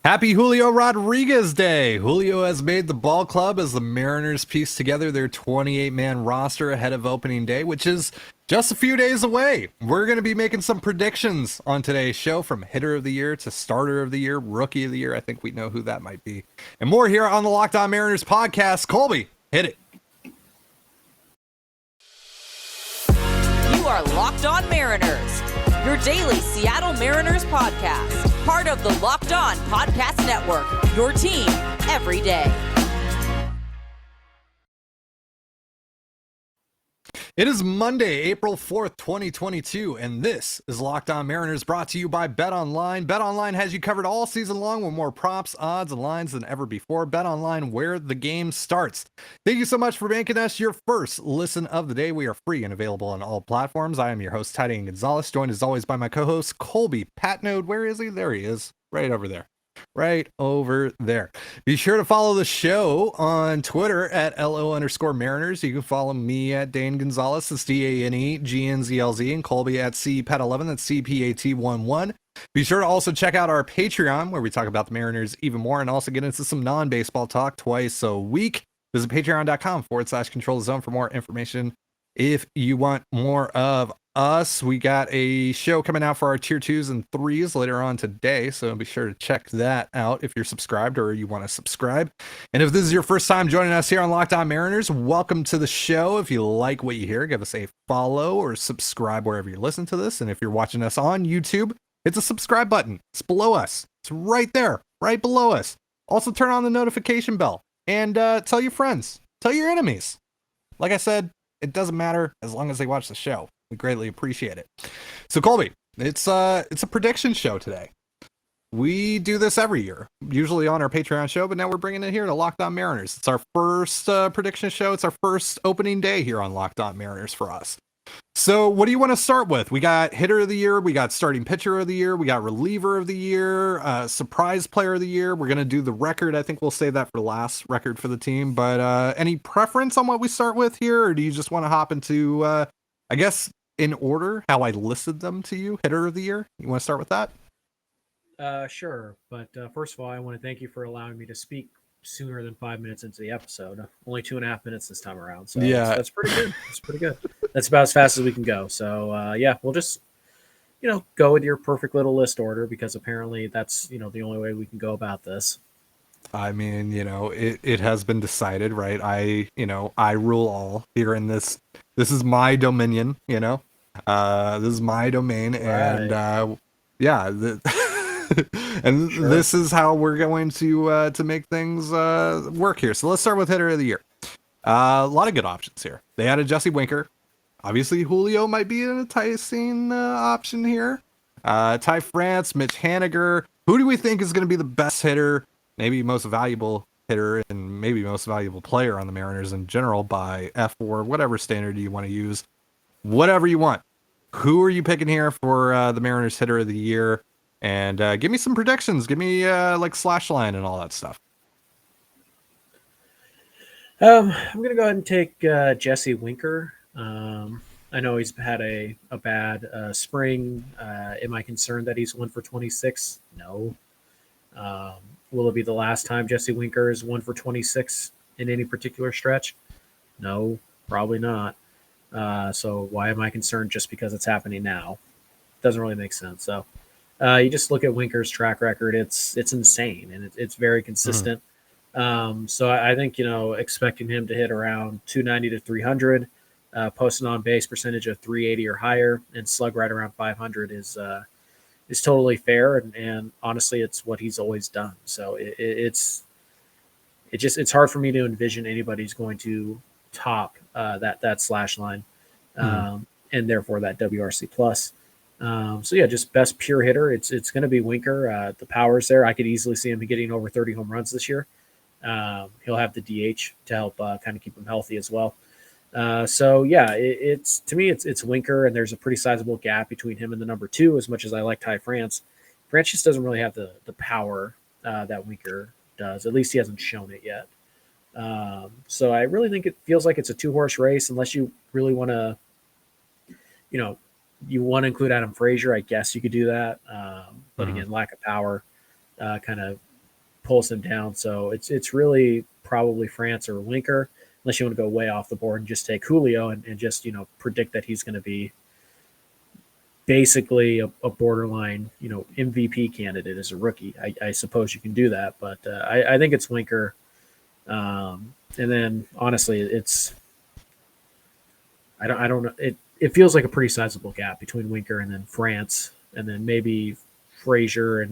Happy Julio Rodriguez Day! Julio has made the ball club as the Mariners piece together their 28-man roster ahead of opening day, which is just a few days away. We're going to be making some predictions on today's show, from hitter of the year to starter of the year, rookie of the year. I think we know who that might be. And more here on the Locked On Mariners podcast. Colby, hit it. You are Locked On Mariners, your daily Seattle Mariners podcast. Part of the Locked On Podcast Network, your team every day. It is Monday, April 4th, 2022, and this is Locked On Mariners, brought to you by BetOnline. BetOnline has you covered all season long with more props, odds, and lines than ever before. BetOnline, where the game starts. Thank you so much for making us your first listen of the day. We are free and available on all platforms. I am your host, Tidy Gonzalez, joined as always by my co-host, Colby Patnode. Where is he? There he is, right over there. Right over there. Be sure to follow the show on Twitter at LO_Mariners. You can follow me at Dane Gonzalez, that's DaneGNZLZ, and Colby at CPAT11, that's CPAT11. Be sure to also check out our Patreon, where we talk about the Mariners even more and also get into some non-baseball talk twice a week. Visit patreon.com/Control the Zone for more information. If you want more of us, we got a show coming out for our tier 2s and 3s later on today, so be sure to check that out if you're subscribed or you want to subscribe. And if this is your first time joining us here on Locked On Mariners, welcome to the show. If you like what you hear, give us a follow or subscribe wherever you listen to this. And if you're watching us on YouTube, hit the subscribe button. It's below us. It's right there, right below us. Also turn on the notification bell and tell your friends, tell your enemies. Like I said, it doesn't matter as long as they watch the show. We greatly appreciate it. So Colby, it's a prediction show today. We do this every year, usually on our Patreon show, but now we're bringing it here to Locked On Mariners. It's our first prediction show. It's our first opening day here on Locked On Mariners for us. So what do you want to start with? We got hitter of the year, we got starting pitcher of the year, we got reliever of the year, surprise player of the year. We're going to do the record. I think we'll save that for last, record for the team. But any preference on what we start with here, or do you just want to hop into, I guess, in order how I listed them to you? Hitter of the year? You want to start with that? Sure. But first of all, I want to thank you for allowing me to speak sooner than 5 minutes into the episode. Only 2.5 minutes this time around. So yeah, that's pretty good. That's pretty good. That's about as fast as we can go. So yeah, we'll just, go with your perfect little list order, because apparently that's, the only way we can go about this. I mean, it has been decided, right? I rule all here in this. This is my dominion, this is my domain. Right. And yeah, and sure. This is how we're going to make things work here. So let's start with hitter of the year. A lot of good options here. They added Jesse Winker. Obviously, Julio might be an enticing option here. Ty France, Mitch Haniger. Who do we think is going to be the best hitter, maybe most valuable hitter, and maybe most valuable player on the Mariners in general by F or whatever standard you want to use? Whatever you want. Who are you picking here for the Mariners hitter of the year? And give me some predictions. Give me like slash line and all that stuff. I'm going to go ahead and take Jesse Winker. I know he's had a bad spring. Am I concerned that he's 1 for 26? No. Will it be the last time Jesse Winker is 1 for 26 in any particular stretch? No, probably not. So why am I concerned just because it's happening now? Doesn't really make sense. So you just look at Winker's track record. It's insane, and it's very consistent. So I think, expecting him to hit around 290 to 300, post an on-base percentage of 380 or higher, and slug right around 500 is totally fair. And honestly, it's what he's always done. So it's hard for me to envision anybody's going to top that slash line, and therefore that WRC plus. So yeah, just best pure hitter. It's going to be Winker. The power's there. I could easily see him getting over 30 home runs this year. He'll have the DH to help kind of keep him healthy as well. So yeah, it's to me, it's Winker, and there's a pretty sizable gap between him and the number 2. As much as I like Ty France, France just doesn't really have the power that Winker does. At least he hasn't shown it yet. So I really think it feels like it's a 2-horse race, unless you really want to, you want to include Adam Frazier. I guess you could do that. But again, lack of power kind of pulls him down. So it's really probably France or Winker, unless you want to go way off the board and just take Julio and just, predict that he's going to be basically a borderline, MVP candidate as a rookie. I suppose you can do that, but I think it's Winker. And then honestly, I don't know. It feels like a pretty sizable gap between Winker and then France, and then maybe Frazier,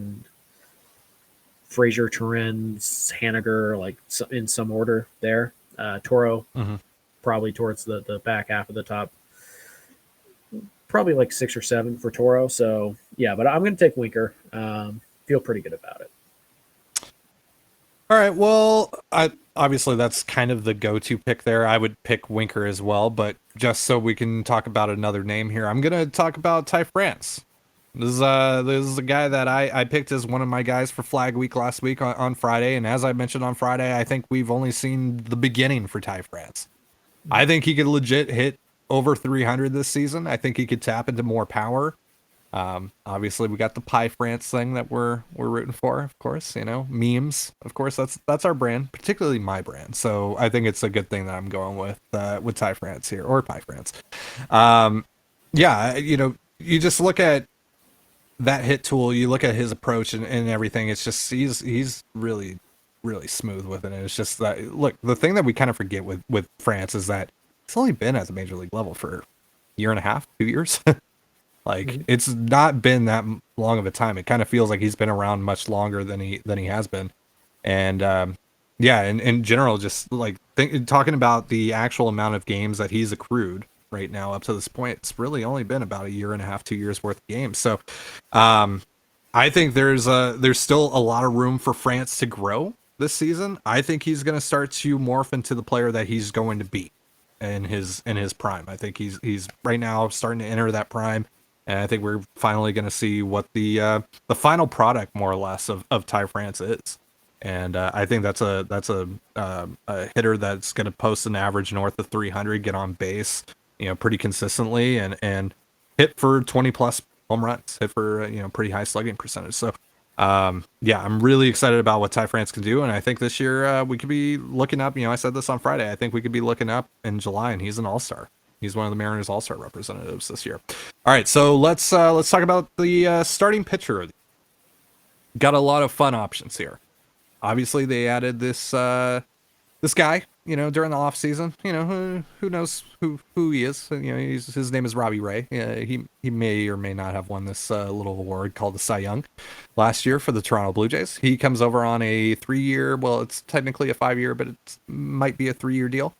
Torrens, Haniger, like in some order there. Toro, probably towards the back half of the top. Probably like 6 or 7 for Toro. So yeah, but I'm going to take Winker. Feel pretty good about it. All right. Well, obviously that's kind of the go-to pick there. I would pick Winker as well, but just so we can talk about another name here, I'm going to talk about Ty France. This is a guy that I picked as one of my guys for Flag Week last week on Friday, and as I mentioned on Friday, I think we've only seen the beginning for Ty France. I think he could legit hit over 300 this season. I think he could tap into more power. Obviously we got the Pie France thing that we're rooting for, of course, memes, of course, that's our brand, particularly my brand. So I think it's a good thing that I'm going with Ty France here, or Pie France. Yeah, you just look at that hit tool, you look at his approach and everything, it's just, he's really, really smooth with it. And it's just that, look, the thing that we kind of forget with France is that it's only been at the major league level for a year and a half, 2 years. Like it's not been that long of a time. It kind of feels like he's been around much longer than he has been. And yeah, in general, just like talking about the actual amount of games that he's accrued right now up to this point, it's really only been about a year and a half, 2 years worth of games. So I think there's still a lot of room for France to grow this season. I think he's going to start to morph into the player that he's going to be in his prime. I think he's right now starting to enter that prime. And I think we're finally going to see what the final product, more or less, of Ty France is. And I think that's a hitter that's going to post an average north of 300, get on base, pretty consistently, and hit for 20 plus home runs, hit for pretty high slugging percentage. So yeah, I'm really excited about what Ty France can do, and I think this year we could be looking up. I said this on Friday. I think we could be looking up in July, and he's an all-star. He's one of the Mariners all-star representatives this year. All right, so let's talk about the starting pitcher. Got a lot of fun options here. Obviously, they added this guy, during the off season. Who knows who he is? His name is Robbie Ray. He may or may not have won this little award called the Cy Young last year for the Toronto Blue Jays. He comes over on a 3-year. Well, it's technically a 5-year, but it might be a 3-year deal.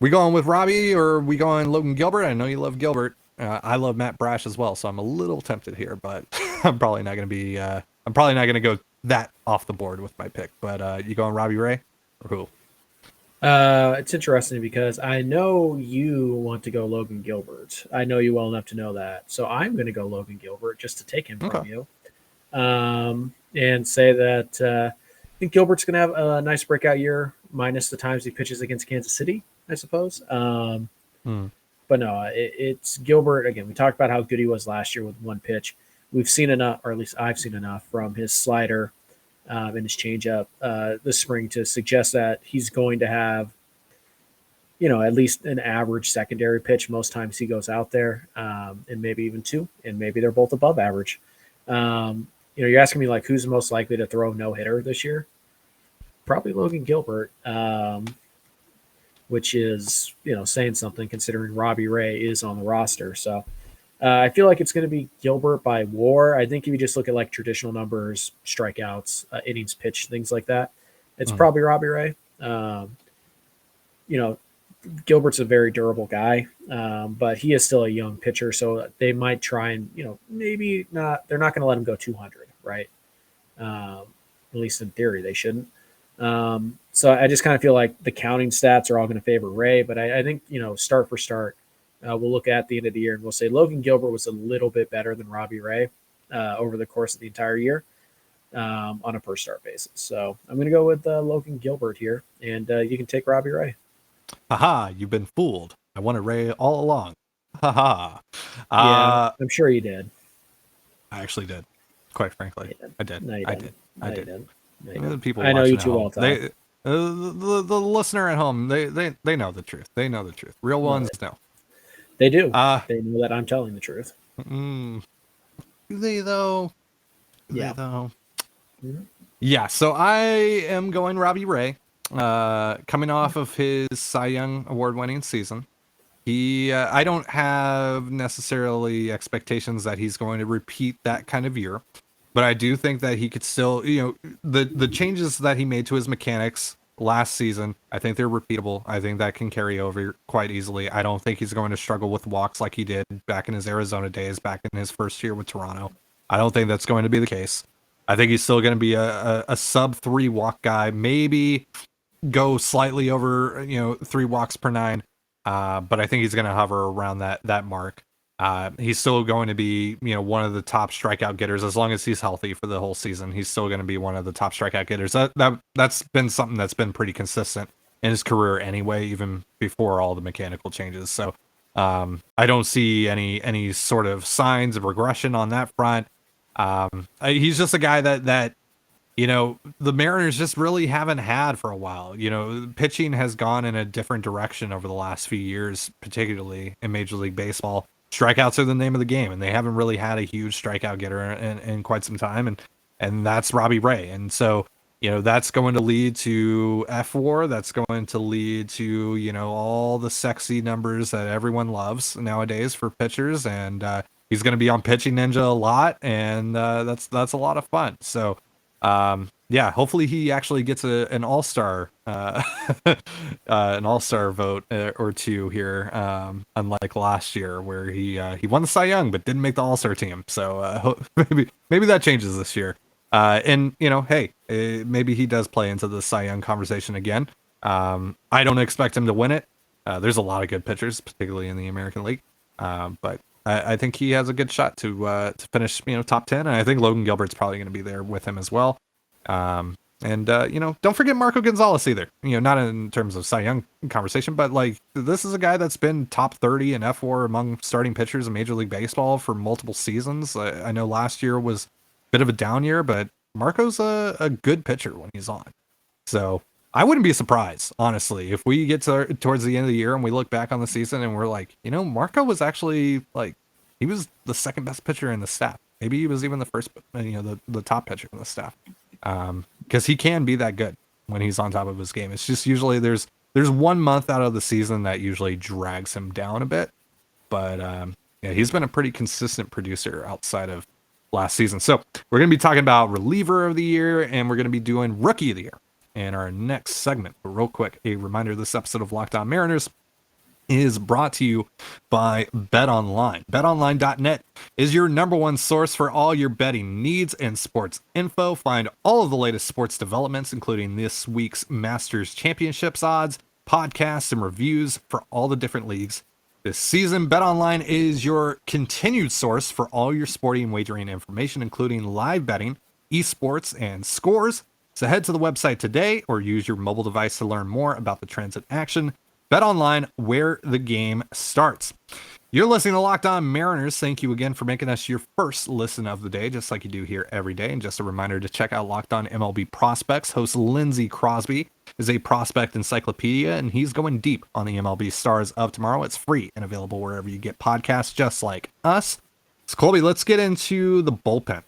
We going with Robbie, or we going Logan Gilbert? I know you love Gilbert. I love Matt Brash as well, so I'm a little tempted here, but I'm probably not going to go that off the board with my pick. But you going Robbie Ray or who? It's interesting because I know you want to go Logan Gilbert. I know you well enough to know that, so I'm going to go Logan Gilbert just to take him from you, and say that I think Gilbert's going to have a nice breakout year, minus the times he pitches against Kansas City, I suppose. But no, it's Gilbert. Again, we talked about how good he was last year with one pitch. We've seen enough, or at least I've seen enough from his slider and his changeup this spring to suggest that he's going to have, at least an average secondary pitch most times he goes out there, and maybe even 2, and maybe they're both above average. You're asking me like who's most likely to throw no hitter this year? Probably Logan Gilbert, which is, saying something considering Robbie Ray is on the roster. So I feel like it's going to be Gilbert by WAR. I think if you just look at like traditional numbers, strikeouts, innings pitched, things like that, it's probably Robbie Ray. Gilbert's a very durable guy, but he is still a young pitcher. So they might try and, maybe not, they're not going to let him go 200, right? At least in theory, they shouldn't. So I just kind of feel like the counting stats are all going to favor Ray, but I think, start for start, we'll look at the end of the year and we'll say Logan Gilbert was a little bit better than Robbie Ray over the course of the entire year on a per start basis. So I'm going to go with Logan Gilbert here, and you can take Robbie Ray. Haha, you've been fooled. I wanted Ray all along. Haha. Yeah, I'm sure you did. I actually did. Quite frankly, I did. No, you I didn't. did. I did. Yeah. People I know watching you at too home, well, Todd. the listener at home, they know the truth. They know the truth. Real No, ones know. they do. Uh, They know that I'm telling the truth. do they though? Do they Yeah. though? Mhm. Yeah. So I am going Robbie Ray, coming off of his Cy Young award-winning season. I don't have necessarily expectations that he's going to repeat that kind of year, but I do think that he could still, the changes that he made to his mechanics last season, I think they're repeatable. I think that can carry over quite easily. I don't think he's going to struggle with walks like he did back in his Arizona days, back in his first year with Toronto. I don't think that's going to be the case. I think he's still going to be a sub 3 walk guy, maybe go slightly over, 3 walks per 9. But I think he's going to hover around that mark. He's still going to be, one of the top strikeout getters as long as he's healthy for the whole season. He's still going to be one of the top strikeout getters. That's been something that's been pretty consistent in his career anyway, even before all the mechanical changes. So I don't see any sort of signs of regression on that front. He's just a guy that the Mariners just really haven't had for a while. Pitching has gone in a different direction over the last few years, particularly in Major League Baseball. Strikeouts are the name of the game, and they haven't really had a huge strikeout getter in quite some time, and that's Robbie Ray. And so, that's going to lead to F4. That's going to lead to, all the sexy numbers that everyone loves nowadays for pitchers. And he's going to be on Pitching Ninja a lot, and that's a lot of fun. So, hopefully he actually gets an all-star vote or two here, unlike last year where he won the Cy Young but didn't make the all-star team. So maybe that changes this year. Maybe he does play into the Cy Young conversation again. I don't expect him to win it. There's a lot of good pitchers, particularly in the American League, but I think he has a good shot to finish, top 10. And I think Logan Gilbert's probably going to be there with him as well. Don't forget Marco Gonzalez either. Not in terms of Cy Young conversation, but this is a guy that's been top 30 in F4 among starting pitchers in Major League Baseball for multiple seasons. I know last year was a bit of a down year, but Marco's a good pitcher when he's on. So I wouldn't be surprised, honestly, if we get towards the end of the year and we look back on the season and we're like, Marco was actually he was the second best pitcher in the staff. Maybe he was even the first, the top pitcher in the staff. Because he can be that good when he's on top of his game. It's just usually there's 1 month out of the season that usually drags him down a bit. But he's been a pretty consistent producer outside of last season. So we're going to be talking about reliever of the year, and we're going to be doing rookie of the year in our next segment. But real quick, a reminder, this episode of Locked On Mariners is brought to you by BetOnline. BetOnline.net is your number one source for all your betting needs and sports info. Find all of the latest sports developments, including this week's Masters Championships odds, podcasts, and reviews for all the different leagues. This season, BetOnline is your continued source for all your sporting wagering information, including live betting, esports, and scores. So head to the website today or use your mobile device to learn more about the trends in action. BetOnline, where the game starts. You're listening to Locked On Mariners. Thank you again for making us your first listen of the day, just like you do here every day. And just a reminder to check out Locked On MLB Prospects. Host Lindsey Crosby is a prospect encyclopedia, and he's going deep on the MLB stars of tomorrow. It's free and available wherever you get podcasts, just like us. So, Colby, let's get into the bullpen.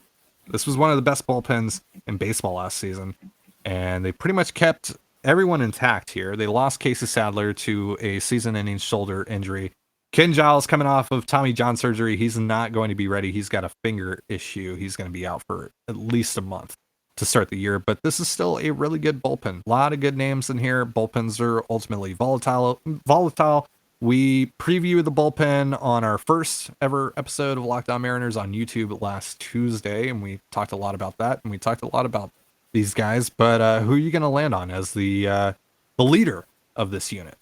This was one of the best bullpens in baseball last season, and they pretty much kept everyone intact here. They lost Casey Sadler to a season-ending shoulder injury. Ken Giles coming off of Tommy John surgery. He's not going to be ready. He's got a finger issue. He's going to be out for at least a month to start the year. But this is still a really good bullpen. A lot of good names in here. Bullpens are ultimately volatile. We previewed the bullpen on our first ever episode of Locked On Mariners on YouTube last Tuesday, and we talked a lot about that. And we talked a lot about these guys, but who are you going to land on as the leader of this unit?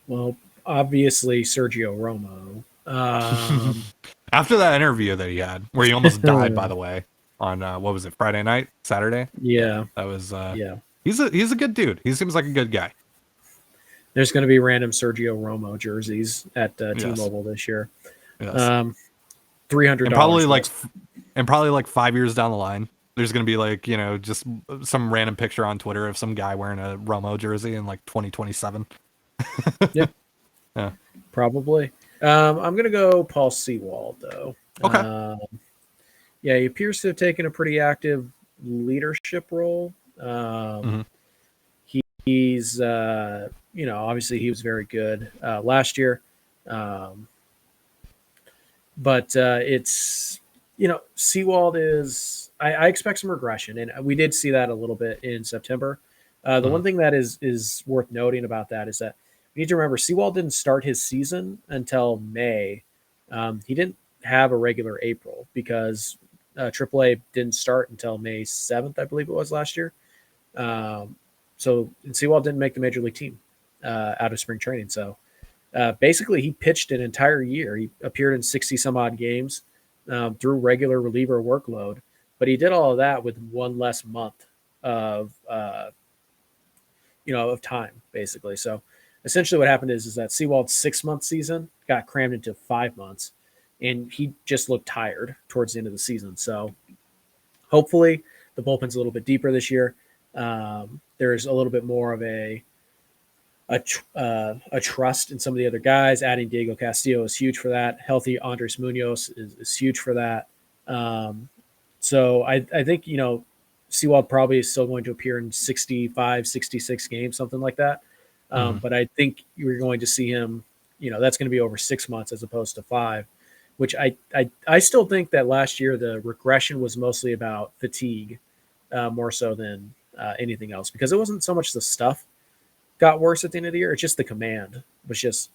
Well, obviously Sergio Romo. After that interview that he had, where he almost died, by the way, on what was it, Friday night, Saturday? Yeah, that was. Yeah, he's a good dude. He seems like a good guy. There's going to be random Sergio Romo jerseys at T-Mobile this year. Yes. $300, and probably like 5 years down the line, there's going to be like, just some random picture on Twitter of some guy wearing a Romo jersey in like 2027. Yeah, Yeah. probably. I'm going to go Paul Sewald, though. Okay. Yeah, he appears to have taken a pretty active leadership role. Mhm. He's, obviously he was very good last year. But it's, Sewald is, I expect some regression, and we did see that a little bit in September. The one thing that is worth noting about that is that you need to remember Sewald didn't start his season until May. He didn't have a regular April because AAA didn't start until May 7th, I believe it was last year. So Sewald didn't make the major league team out of spring training. So basically, he pitched an entire year. He appeared in 60 some odd games through regular reliever workload, but he did all of that with one less month of of time, basically. So essentially, what happened is that Sewald's 6-month season got crammed into 5 months, and he just looked tired towards the end of the season. So hopefully, the bullpen's a little bit deeper this year. There's a little bit more of a trust in some of the other guys. Adding Diego Castillo is huge for that. Healthy Andres Munoz is huge for that. So I think, Sewald probably is still going to appear in 65, 66 games, something like that. But I think you're going to see him, that's going to be over 6 months as opposed to 5, which I still think that last year the regression was mostly about fatigue more so than anything else, because it wasn't so much the stuff got worse at the end of the year. It's just the command was just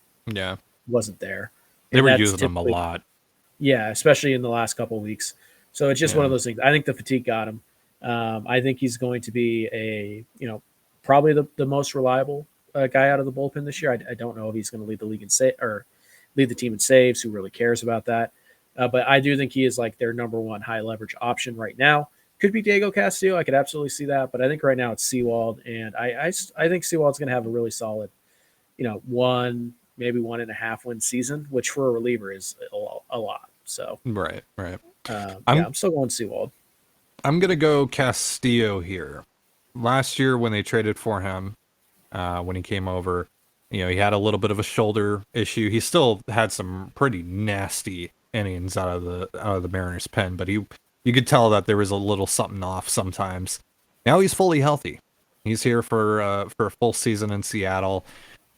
wasn't there. They And were that's using them a lot. Yeah, especially in the last couple of weeks. So it's just one of those things. I think the fatigue got him. I think he's going to be probably the most reliable guy out of the bullpen this year. I don't know if he's going to lead the league in or lead the team in saves. Who really cares about that? But I do think he is like their number one high leverage option right now. Could be Diego Castillo. I could absolutely see that. But I think right now it's Sewald. And I think Sewald's going to have a really solid, maybe 1.5 win season, which for a reliever is a lot. So Right. I'm still going Sewald. I'm going to go Castillo here. Last year when they traded for him, when he came over, he had a little bit of a shoulder issue. He still had some pretty nasty innings out of the Mariners pen, but you could tell that there was a little something off sometimes. Now he's fully healthy. He's here for a full season in Seattle.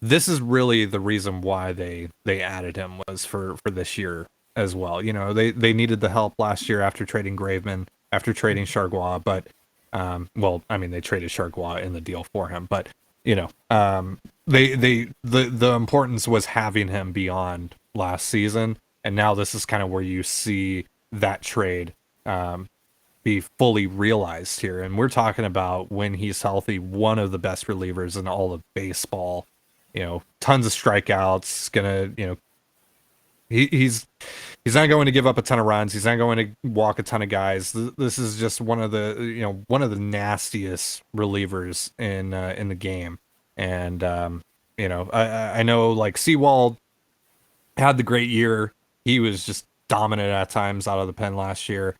This is really the reason why they added him, was for this year as well. They needed the help last year after trading Graveman, after trading Chargois, but they traded Chargois in the deal for him, but the importance was having him beyond last season, and now this is kind of where you see that trade be fully realized here. And we're talking about, when he's healthy, one of the best relievers in all of baseball. Tons of strikeouts. He's not going to give up a ton of runs. He's not going to walk a ton of guys. This is just one of the nastiest relievers in the game. And I know, like, Sewald had the great year. He was just dominant at times out of the pen last year.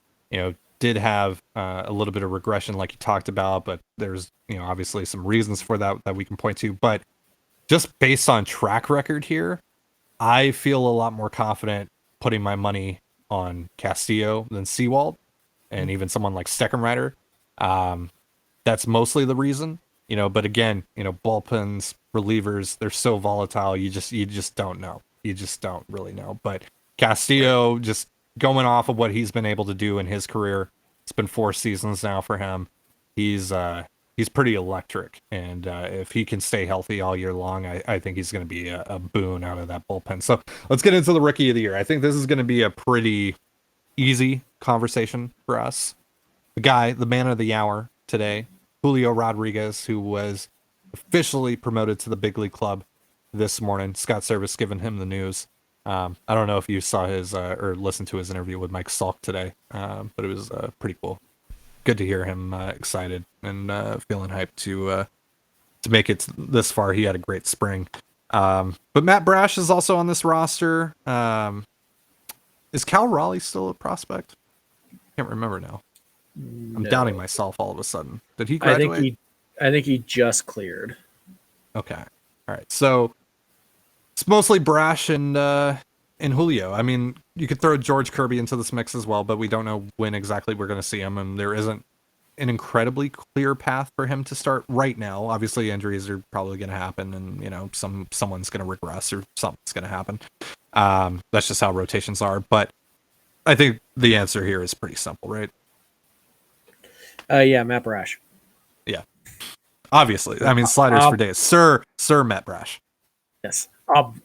Did have a little bit of regression, like you talked about, but there's obviously some reasons for that we can point to. But just based on track record here, I feel a lot more confident putting my money on Castillo than Sewald, and even someone like Steckenrider. That's mostly the reason, But again, bullpens, relievers, they're so volatile. You just don't know. You just don't really know. But Castillo, just going off of what he's been able to do in his career, it's been 4 seasons now for him. He's pretty electric, and if he can stay healthy all year long, I think he's going to be a boon out of that bullpen. So let's get into the Rookie of the Year. I think this is going to be a pretty easy conversation for us. The man of the hour today, Julio Rodriguez, who was officially promoted to the big league club this morning. Scott Service giving him the news. I don't know if you saw his or listened to his interview with Mike Salk today, but it was pretty cool. Good to hear him excited and feeling hyped to make it this far. He had a great spring. But Matt Brash is also on this roster. Is Cal Raleigh still a prospect? Can't remember now. I'm No. doubting myself all of a sudden. Did he graduate? I think he just cleared. Okay. All right. So it's mostly Brash and Julio. I mean, you could throw George Kirby into this mix as well, but we don't know when exactly we're going to see him, and there isn't an incredibly clear path for him to start right now. Obviously, injuries are probably going to happen, and you know, someone's going to regress or something's going to happen. That's just how rotations are. But I think the answer here is pretty simple, right? Yeah, Matt Brash. Yeah, obviously. I mean, sliders for days, Sir Matt Brash. Yes,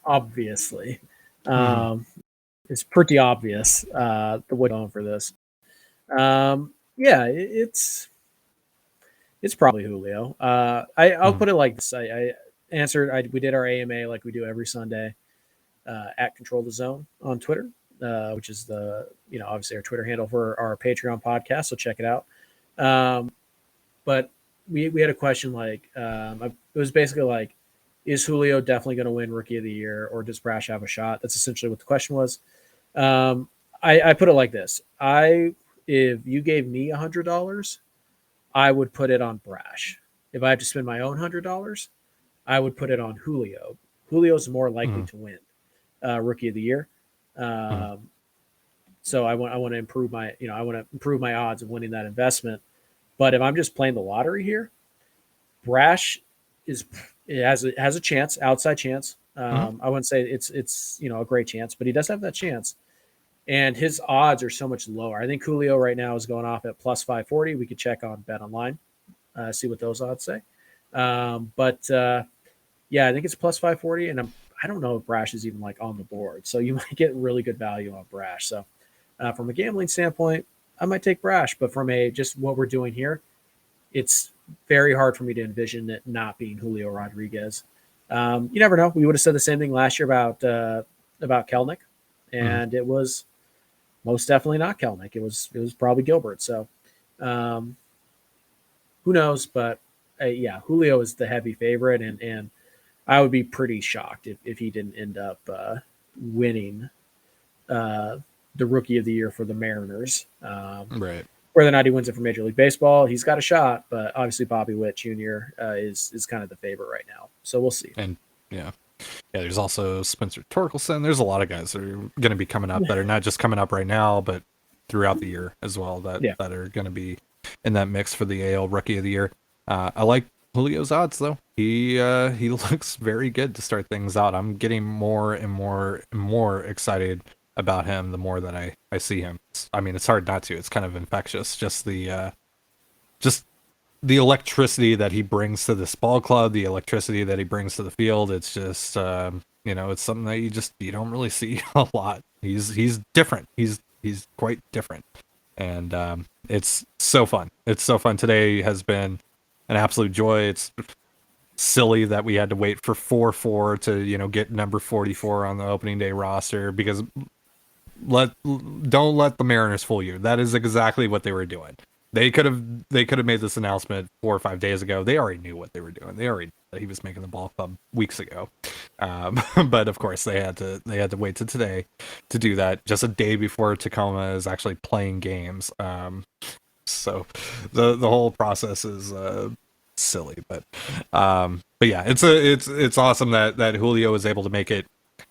obviously. It's pretty obvious the way going for this. Yeah, it's probably Julio. I'll put it like this. I answered. We did our AMA like we do every Sunday at Control the Zone on Twitter, which is the obviously our Twitter handle for our Patreon podcast. So check it out. But we had a question like it was basically like, is Julio definitely going to win Rookie of the Year, or does Brash have a shot? That's essentially what the question was. I put it like this. If you gave me $100, I would put it on Brash. If I have to spend my own $100, I would put it on Julio. Julio's more likely to win Rookie of the Year. So I want to improve my odds of winning that investment. But if I'm just playing the lottery here, Brash has a chance, outside chance. I wouldn't say it's a great chance, but he does have that chance. And his odds are so much lower. I think Julio right now is going off at plus 540. We could check on Bet Online, see what those odds say. Yeah, I think it's plus 540, and I don't know if Brash is even like on the board. So you might get really good value on Brash. So from a gambling standpoint, I might take Brash, but from just what we're doing here, it's very hard for me to envision it not being Julio Rodriguez. You never know. We would have said the same thing last year about Kelnick, and it was most definitely not Kelnick. It was probably Gilbert. So who knows? But yeah, Julio is the heavy favorite, and I would be pretty shocked if he didn't end up winning the Rookie of the Year for the Mariners. Right. Whether or not he wins it for Major League Baseball, he's got a shot, but obviously Bobby Witt Jr. is kind of the favorite right now. So we'll see. And yeah, there's also Spencer Torkelson. There's a lot of guys that are going to be coming up that are not just coming up right now, but throughout the year as well that are going to be in that mix for the AL Rookie of the Year. I like Julio's odds though. He looks very good to start things out. I'm getting more and more and more excited about him the more that I see him. It's hard not to. It's kind of infectious. Just the electricity that he brings to this ball club, the electricity that he brings to the field. It's just it's something that you don't really see a lot. He's different. He's quite different, and it's so fun. It's so fun. Today has been an absolute joy. It's silly that we had to wait for 4-4 to get number 44 on the opening day roster, because don't let the Mariners fool you. That is exactly what they were doing. They could have made this announcement 4 or 5 days ago. They already knew what they were doing. They already knew that he was making the ball club weeks ago. But of course they had to wait to today to do that, just a day before Tacoma is actually playing games. So the whole process is silly, but yeah, it's awesome that Julio is able to make it,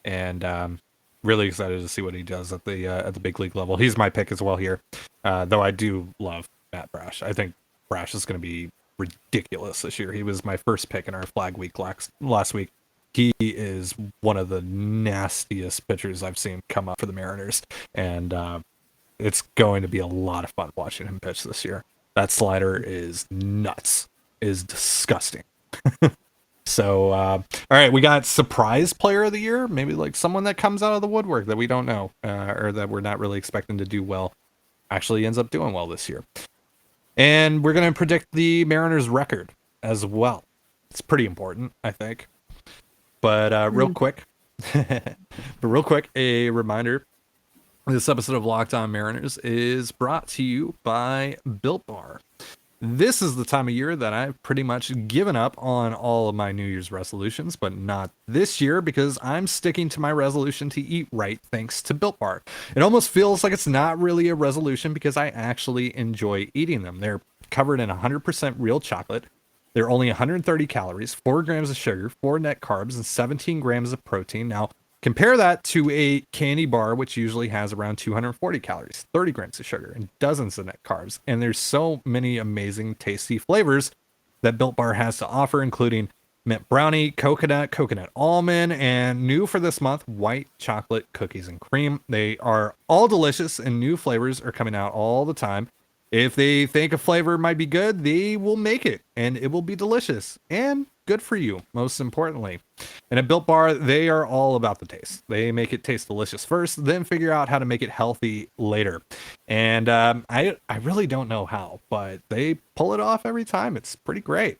and really excited to see what he does at the big league level. He's my pick as well here, though I do love Matt Brash. I think Brash is going to be ridiculous this year. He was my first pick in our flag week last week. He is one of the nastiest pitchers I've seen come up for the Mariners, and it's going to be a lot of fun watching him pitch this year. That slider is nuts, is disgusting. So, all right, we got surprise player of the year, maybe like someone that comes out of the woodwork that we don't know, or that we're not really expecting to do well, actually ends up doing well this year. And we're going to predict the Mariners record as well. It's pretty important, I think. But real quick, a reminder, this episode of Locked On Mariners is brought to you by Built Bar. This is the time of year that I've pretty much given up on all of my New Year's resolutions, but not this year because I'm sticking to my resolution to eat right thanks to Built Bar. It almost feels like it's not really a resolution because I actually enjoy eating them. They're covered in 100% real chocolate. They're only 130 calories, 4 grams of sugar, 4 net carbs, and 17 grams of protein. Now, compare that to a candy bar, which usually has around 240 calories, 30 grams of sugar, and dozens of net carbs. And there's so many amazing, tasty flavors that Built Bar has to offer, including mint brownie, coconut almond, and new for this month, white chocolate cookies and cream. They are all delicious, and new flavors are coming out all the time. If they think a flavor might be good, they will make it, and it will be delicious and good for you, most importantly. And at Built Bar, they are all about the taste. They make it taste delicious first, then figure out how to make it healthy later. And I really don't know how, but they pull it off every time. It's pretty great.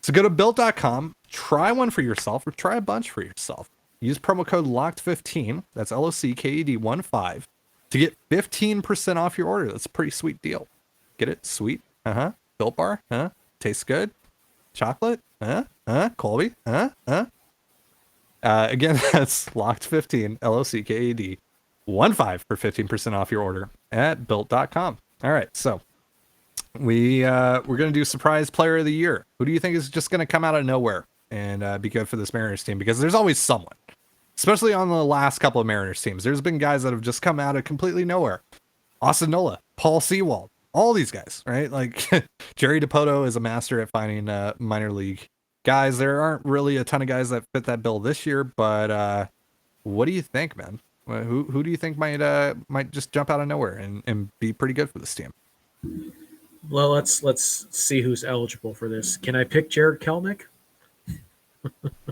So go to built.com, try one for yourself, or try a bunch for yourself. Use promo code LOCKED15, that's LOCKED15, to get 15% off your order. That's a pretty sweet deal. Get it? Sweet? Built Bar? Tastes good? Chocolate? Colby? Again, that's LOCKED15, LOCKED15 for 15% off your order at built.com. All right, so we're gonna do surprise player of the year. Who do you think is just gonna come out of nowhere and be good for this Mariners team? Because there's always someone, especially on the last couple of Mariners teams. There's been guys that have just come out of completely nowhere. Austin Nola, Paul Sewald, all these guys, right? Like Jerry DiPoto is a master at finding minor league guys. There aren't really a ton of guys that fit that bill this year, but what do you think, man? Who do you think might just jump out of nowhere and be pretty good for this team? Well, let's see who's eligible for this. Can I pick Jared Kelenic?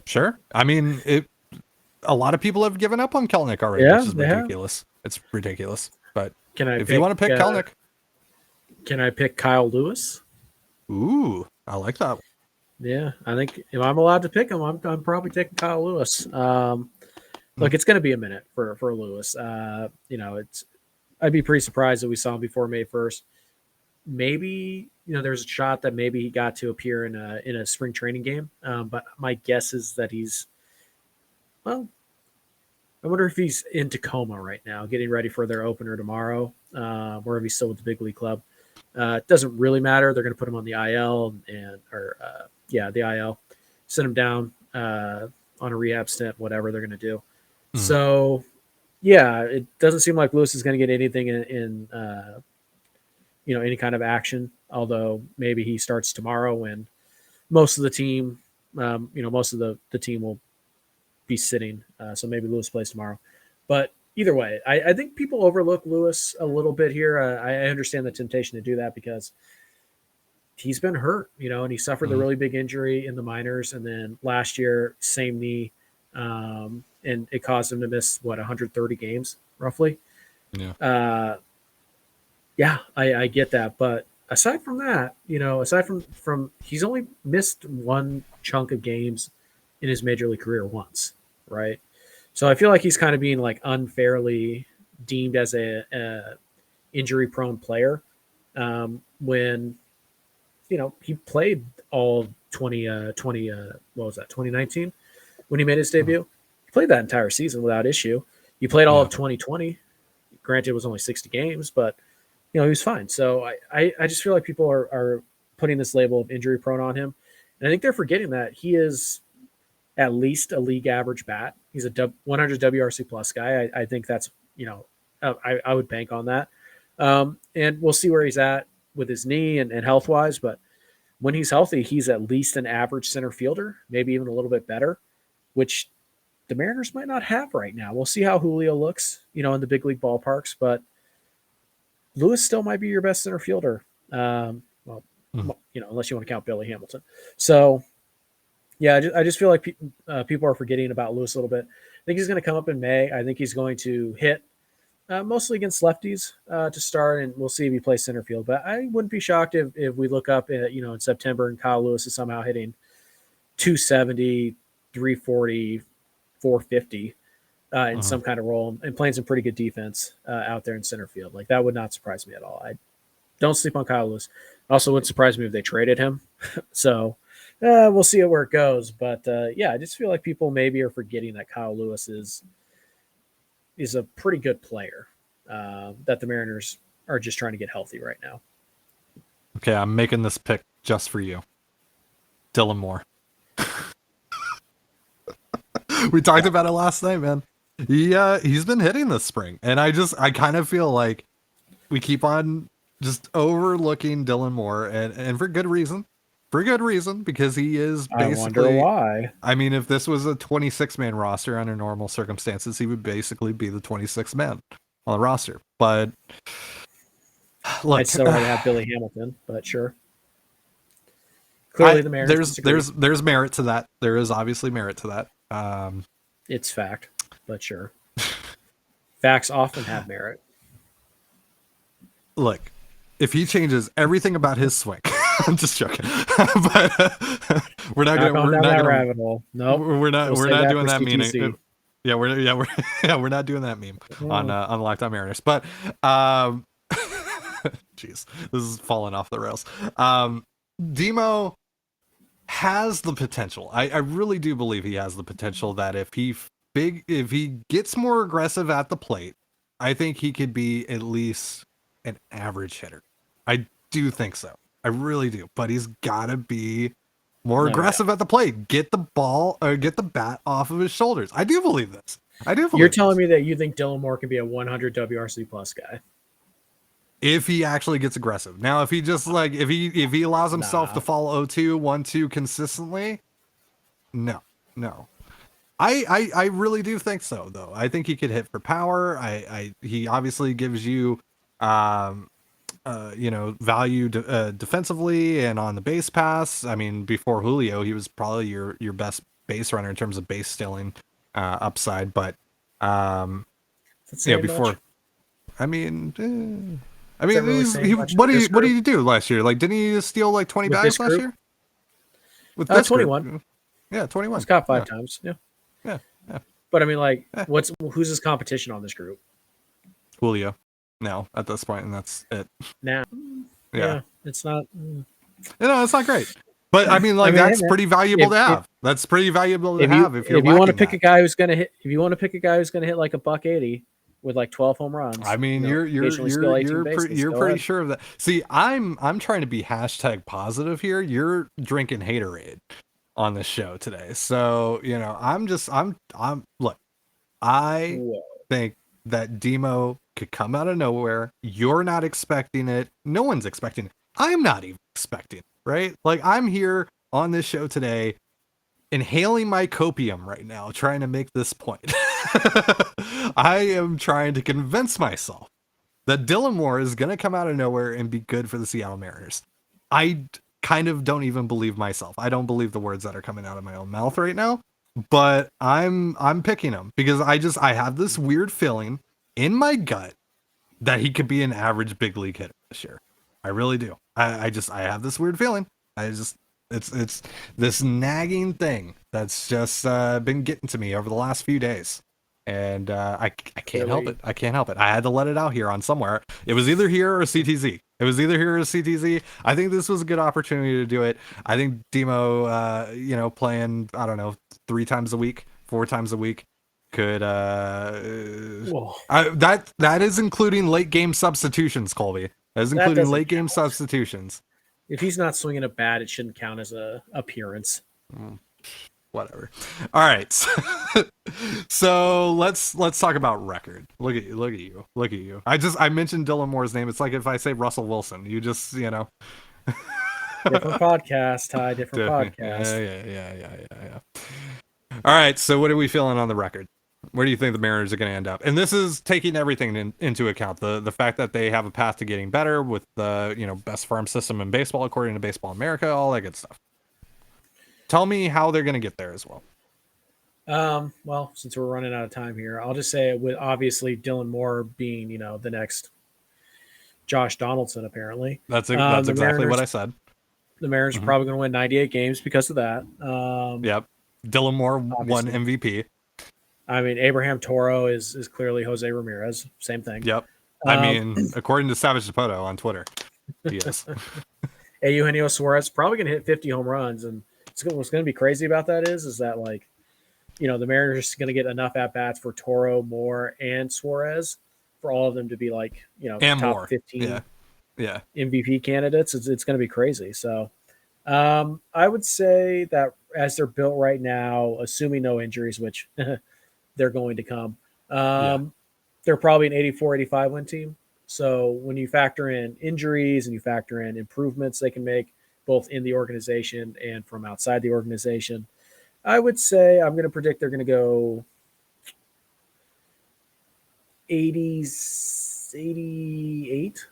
Sure. I mean, a lot of people have given up on Kelenic already, Yeah, which is they have. ridiculous. It's ridiculous. But if you you want to pick Kelenic, can I pick Kyle Lewis? ooh, I like that one. Yeah, I think if I'm allowed to pick him, I'm probably taking Kyle Lewis. Look, it's going to be a minute for Lewis. I'd be pretty surprised if we saw him before May 1st. Maybe there's a shot that maybe he got to appear in a spring training game. But my guess is that I wonder if he's in Tacoma right now, getting ready for their opener tomorrow, or if he's still with the big league club. It doesn't really matter. They're going to put him on the IL the IL, send him down on a rehab stint, whatever they're going to do. Mm. So, yeah, it doesn't seem like Lewis is going to get anything in any kind of action. Although maybe he starts tomorrow when most of the team, most of the team will be sitting. So maybe Lewis plays tomorrow. But either way, I think people overlook Lewis a little bit here. I understand the temptation to do that because he's been hurt, and he suffered a really big injury in the minors. And then last year, same knee, and it caused him to miss, 130 games roughly. Yeah. I get that. But aside from that, aside from he's only missed one chunk of games in his major league career once, right? So I feel like he's kind of being like unfairly deemed as a injury prone player when he played all 2019 when he made his debut. He played that entire season without issue. He played all of 2020. Granted, it was only 60 games, but he was fine. So I just feel like people are putting this label of injury prone on him, and I think they're forgetting that he is at least a league average bat. He's a 100 WRC plus guy. I think that's I would bank on that, and we'll see where he's at with his knee and health wise. But when he's healthy, he's at least an average center fielder, maybe even a little bit better, which the Mariners might not have right now. We'll see how Julio looks, in the big league ballparks, but Lewis still might be your best center fielder. Unless you want to count Billy Hamilton. So yeah, I just feel like people are forgetting about Lewis a little bit. I think he's going to come up in May. I think he's going to hit mostly against lefties to start, and we'll see if he plays center field. But I wouldn't be shocked if we look up in September and Kyle Lewis is somehow hitting 270, 340, 450 in some kind of role and playing some pretty good defense out there in center field. Like, that would not surprise me at all. Don't sleep on Kyle Lewis. Also, wouldn't surprise me if they traded him. So we'll see where it goes. But I just feel like people maybe are forgetting that Kyle Lewis is a pretty good player. That the Mariners are just trying to get healthy right now. Okay, I'm making this pick just for you. Dylan Moore. We talked about it last night, man. He's been hitting this spring, and I kind of feel like we keep on just overlooking Dylan Moore, and for good reason. For good reason, because he is basically. I wonder why. I mean, if this was a 26-man roster under normal circumstances, he would basically be the 26th man on the roster. But look, I'd still rather have Billy Hamilton, but sure. Clearly, the Mariners. There's merit to that. There is obviously merit to that. It's fact, but sure. Facts often have merit. Look, if he changes everything about his swing, I'm just joking. But we're not going down that rabbit hole. No, we're not doing that meme. Yeah, we're not doing that meme on Locked On Mariners. But jeez, this is falling off the rails. Demo has the potential. I really do believe he has the potential that if he gets more aggressive at the plate, I think he could be at least an average hitter. I do think so. I really do. But he's got to be more aggressive at the plate. Get the ball or get the bat off of his shoulders. I do believe this. You're telling me that you think Dylan Moore can be a 100 WRC plus guy? If he actually gets aggressive. Now, if he just if he allows himself to fall 0-2, 1-2 consistently, no. I really do think so, though. I think he could hit for power. He obviously gives you, value defensively and on the base pass. I mean, before Julio, he was probably your best base runner in terms of base stealing upside. But before, much? I mean. What did he do last year? Like, didn't he steal like 20 bags last year? With this 21. Group? Yeah, 21. He's got 5 times. Yeah. But I mean, who's his competition on this group? Julio. Now at this point, and that's it. Now, yeah, it's not. It's not great. But I mean, that's pretty valuable to have. That's pretty valuable to have if you want to pick a guy who's going to hit. If you want to pick a guy who's going to hit like a $180. With like 12 home runs. I mean, you're pretty sure of that. See, I'm trying to be hashtag positive here. You're drinking haterade on this show today. So, look, I think that Demo could come out of nowhere. You're not expecting it. No one's expecting it. I'm not even expecting it, right? Like, I'm here on this show today inhaling my copium right now, trying to make this point. I am trying to convince myself that Dylan Moore is going to come out of nowhere and be good for the Seattle Mariners. I kind of don't even believe myself. I don't believe the words that are coming out of my own mouth right now, but I'm picking him because I have this weird feeling in my gut that he could be an average big league hitter this year. I really do. I have this weird feeling. It's this nagging thing that's just been getting to me over the last few days. And I can't help it. I can't help it. I had to let it out here on somewhere. It was either here or CTZ. I think this was a good opportunity to do it. I think Demo, playing, I don't know, 3 times a week, 4 times a week could, that is including late game substitutions, Colby. That is including late game substitutions. If he's not swinging a bat, it shouldn't count as a appearance. Whatever. All right. So let's talk about record. Look at you. I mentioned Dylan Moore's name. It's like if I say Russell Wilson, you just, Different podcast, Ty. Different podcast. Yeah. All right. So what are we feeling on the record? Where do you think the Mariners are going to end up? And this is taking everything into account. The fact that they have a path to getting better with the, best farm system in baseball, according to Baseball America, all that good stuff. Tell me how they're going to get there as well. Well, since we're running out of time here, I'll just say with obviously Dylan Moore being, the next Josh Donaldson, apparently. That's exactly Mariners, what I said. The Mariners are probably going to win 98 games because of that. Yep. Dylan Moore won MVP. I mean, Abraham Toro is clearly Jose Ramirez. Same thing. Yep. I mean, according to Savage DePoto on Twitter. Diaz. Hey, Eugenio Suarez probably going to hit 50 home runs, and what's going to be crazy about that is that like, the Mariners are going to get enough at bats for Toro, Moore, and Suarez for all of them to be like, And top more. 15 Yeah. MVP candidates. It's going to be crazy. So I would say that as they're built right now, assuming no injuries, which they're going to come, they're probably an 84, 85 win team. So when you factor in injuries and you factor in improvements they can make both in the organization and from outside the organization, I would say I'm going to predict they're going to go 88.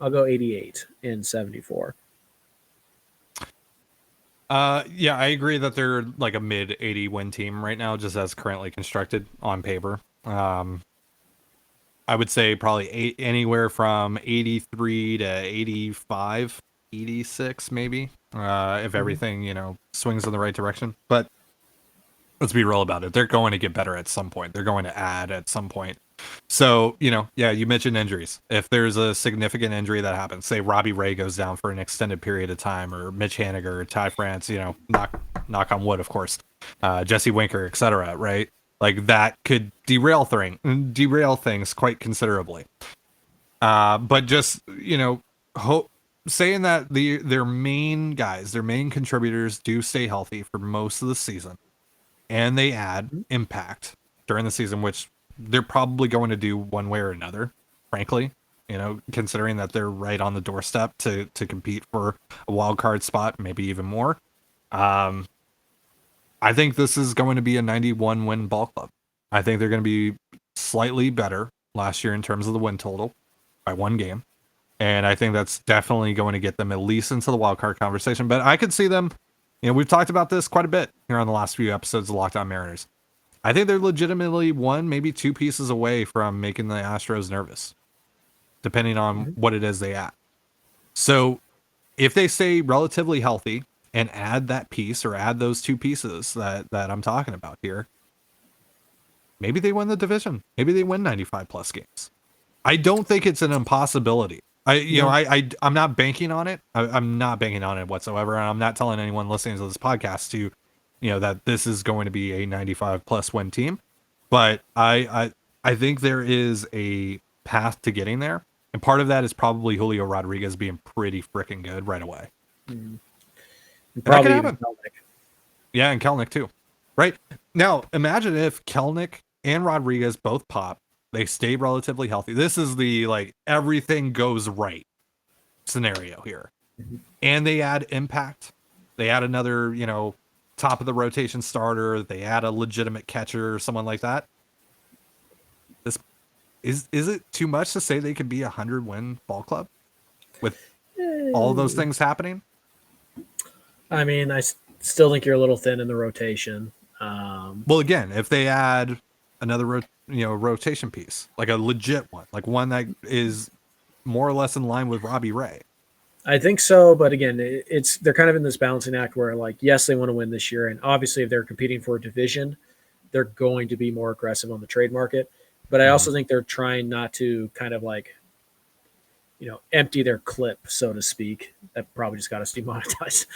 I'll go 88 in 74. Yeah, I agree that they're like a mid 80 win team right now, just as currently constructed on paper. I would say probably anywhere from 83 to 85, 86 maybe, if everything, swings in the right direction. But let's be real about it. They're going to get better at some point. They're going to add at some point. So, you mentioned injuries. If there's a significant injury that happens, say Robbie Ray goes down for an extended period of time, or Mitch Haniger, or Ty France, knock on wood, of course, Jesse Winker, etc., right? Like that could derail things quite considerably. But just, saying that their main guys, their main contributors do stay healthy for most of the season, and they add impact during the season, which they're probably going to do one way or another, frankly, considering that they're right on the doorstep to compete for a wild card spot, maybe even more. I think this is going to be a 91 win ball club. I think they're going to be slightly better last year in terms of the win total by one game. And I think that's definitely going to get them at least into the wild card conversation. But I could see them, we've talked about this quite a bit here on the last few episodes of Locked On Mariners. I think they're legitimately one, maybe two pieces away from making the Astros nervous, depending on what it is they add. So if they stay relatively healthy and add that piece or add those two pieces that I'm talking about here, maybe they win the division. Maybe they win 95 plus games. I don't think it's an impossibility. I'm not banking on it. I'm not banking on it whatsoever. And I'm not telling anyone listening to this podcast to, that this is going to be a 95 plus win team. But I think there is a path to getting there. And part of that is probably Julio Rodriguez being pretty freaking good right away. Probably even Kelnick. Yeah, and Kelnick too. Right? Now, imagine if Kelnick and Rodriguez both pop. They stay relatively healthy. This is the everything goes right scenario here. And they add impact. They add another, top of the rotation starter. They add a legitimate catcher or someone like that. This is it too much to say they could be a 100-win ball club with all of those things happening? I mean, I still think you're a little thin in the rotation. Well, again, if they add another rotation piece, like a legit one, like one that is more or less in line with Robbie Ray. I think so, but again, they're kind of in this balancing act where, yes, they want to win this year, and obviously, if they're competing for a division, they're going to be more aggressive on the trade market. But I also think they're trying not to kind of empty their clip, so to speak. That probably just got us demonetized.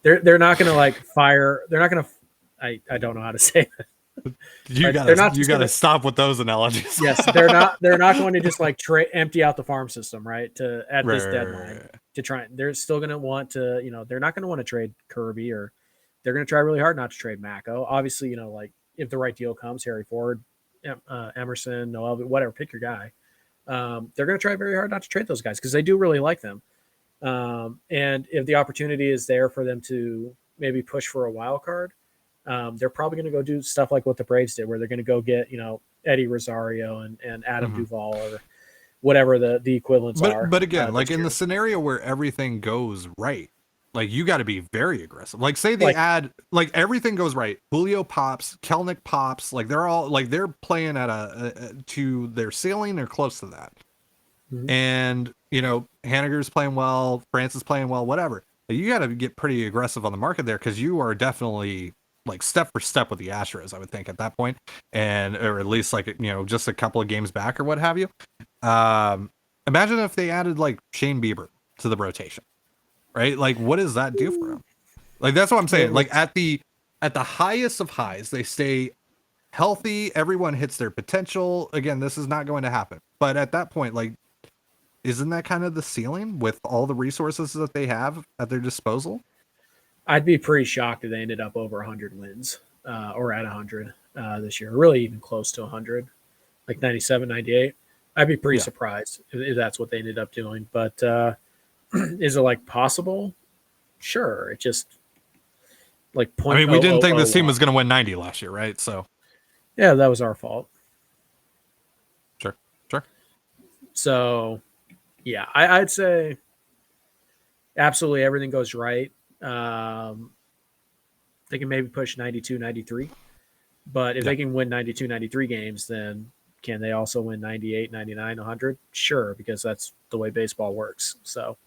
They're not going to fire. They're not going to. I don't know how to say that. You gotta stop with those analogies. Yes, they're not going to just empty out the farm system, right? At this deadline to try. They're still going to want to, they're not going to want to trade Kirby, or they're going to try really hard not to trade Mako. Obviously, if the right deal comes, Harry Ford, Emerson, Noel, whatever, pick your guy. They're going to try very hard not to trade those guys because they do really like them. And if the opportunity is there for them to maybe push for a wild card, they're probably going to go do stuff like what the Braves did, where they're going to go get, Eddie Rosario and Adam Duvall or whatever the equivalents are. But again, in the scenario where everything goes right, you got to be very aggressive. Say they add, everything goes right. Julio pops, Kelnick pops. They're all they're playing at to their ceiling or close to that. And, Haniger's playing well, France is playing well, whatever. You got to get pretty aggressive on the market there, because you are definitely step for step with the Astros, I would think, at that point, or at least just a couple of games back or what have you. Imagine if they added like Shane Bieber to the rotation, right? Like, what does that do for him? Like, that's what I'm saying. Like at the highest of highs, they stay healthy. Everyone hits their potential. Again, this is not going to happen. But at that point, like, isn't that kind of the ceiling with all the resources that they have at their disposal? I'd be pretty shocked if they ended up over 100 wins or at 100 this year, really even close to 100, like 97, 98. I'd be pretty surprised if that's what they ended up doing. But is it like possible? Sure. It just like point. I mean, we didn't think this team was going to win 90 last year, right? So yeah, that was our fault. Sure. So yeah, I'd say absolutely everything goes right. They can maybe push 92, 93. But if they can win 92, 93 games, then can they also win 98, 99, 100? Sure, because that's the way baseball works. So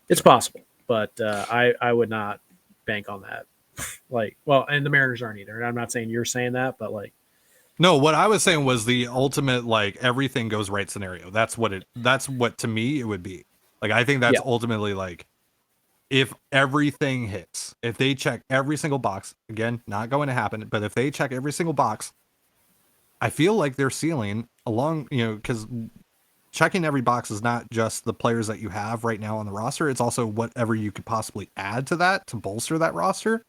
it's possible, but I would not bank on that. And the Mariners aren't either. And I'm not saying you're saying that, but like. No, what I was saying was the ultimate, like, everything goes right scenario. That's what to me it would be. Like, I think that's ultimately like, if everything hits, if they check every single box, again, not going to happen, but if they check every single box, I feel like their ceiling along, because checking every box is not just the players that you have right now on the roster. It's also whatever you could possibly add to that to bolster that roster.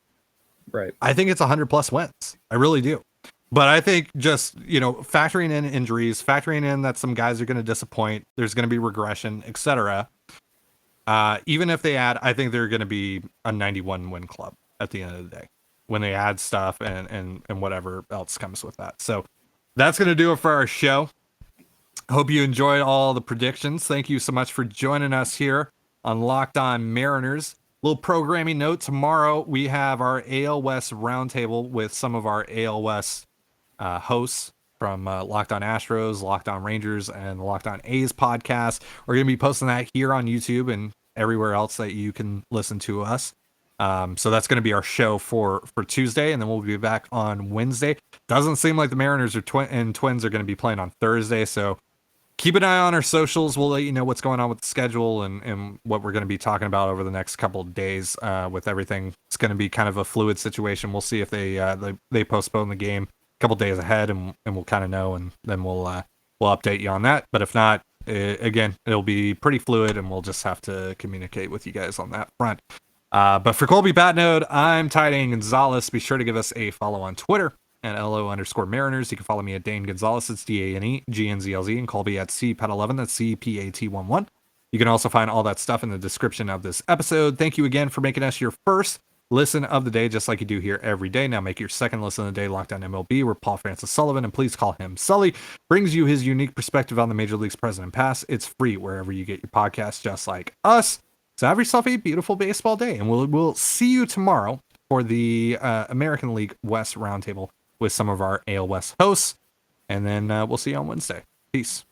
Right. I think it's 100+ wins. I really do. But I think just, factoring in injuries, factoring in that some guys are going to disappoint, there's going to be regression, etc. Even if they add, I think they're going to be a 91 win club at the end of the day when they add stuff and whatever else comes with that. So that's going to do it for our show. Hope you enjoyed all the predictions. Thank you so much for joining us here on Locked On Mariners. Little programming note, tomorrow we have our AL West roundtable with some of our AL West hosts from Locked On Astros, Locked On Rangers, and the Locked On A's podcast. We're going to be posting that here on YouTube and everywhere else that you can listen to us. So that's going to be our show for Tuesday, and then we'll be back on Wednesday. Doesn't seem like the Mariners and Twins are going to be playing on Thursday, so keep an eye on our socials. We'll let you know what's going on with the schedule and what we're going to be talking about over the next couple of days with everything. It's going to be kind of a fluid situation. We'll see if they postpone the game a couple days ahead, and we'll kind of know, and then we'll update you on that. But if not, again, it'll be pretty fluid, and we'll just have to communicate with you guys on that front. But for Colby Batnode, I'm Ty Dane Gonzalez. Be sure to give us a follow on Twitter at LO_Mariners. You can follow me at Dane Gonzalez. It's DANEGNZLZ, and Colby at CPAT11. That's CPAT11. You can also find all that stuff in the description of this episode. Thank you again for making us your first listen of the day, just like you do here every day. Now make your second listen of the day Locked On MLB, where Paul Francis Sullivan, and please call him Sully, brings you his unique perspective on the Major League's present and past. It's free wherever you get your podcasts, just like us. So have yourself a beautiful baseball day, and we'll see you tomorrow for the American League West Roundtable with some of our AL West hosts, and then we'll see you on Wednesday. Peace.